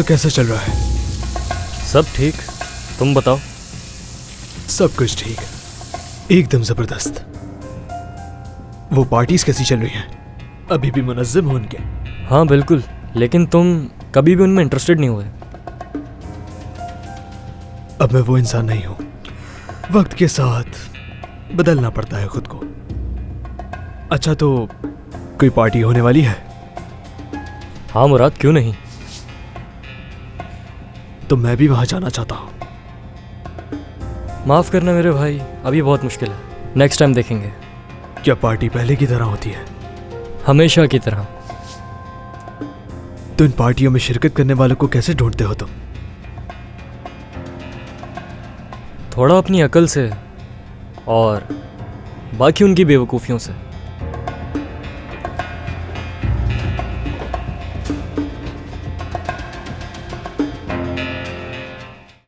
तो कैसा चल रहा है? सब ठीक, तुम बताओ। सब कुछ ठीक है, एकदम जबरदस्त। वो पार्टीज कैसी चल रही हैं? अभी भी मुनज़्ज़म हो उनके? हाँ बिल्कुल, लेकिन तुम कभी भी उनमें इंटरेस्टेड नहीं हुए। अब मैं वो इंसान नहीं हूँ। वक्त के साथ बदलना पड़ता है खुद को। अच्छा, तो कोई पार्टी होने वाली है? हाँ मुराद, क्यों नहीं। तो मैं भी वहां जाना चाहता हूँ। माफ़ करना मेरे भाई, अभी बहुत मुश्किल है, नेक्स्ट टाइम देखेंगे। क्या पार्टी पहले की तरह होती है? हमेशा की तरह। तो इन पार्टियों में शिरकत करने वालों को कैसे ढूंढते हो तुम? थोड़ा अपनी अकल से और बाकी उनकी बेवकूफ़ियों से।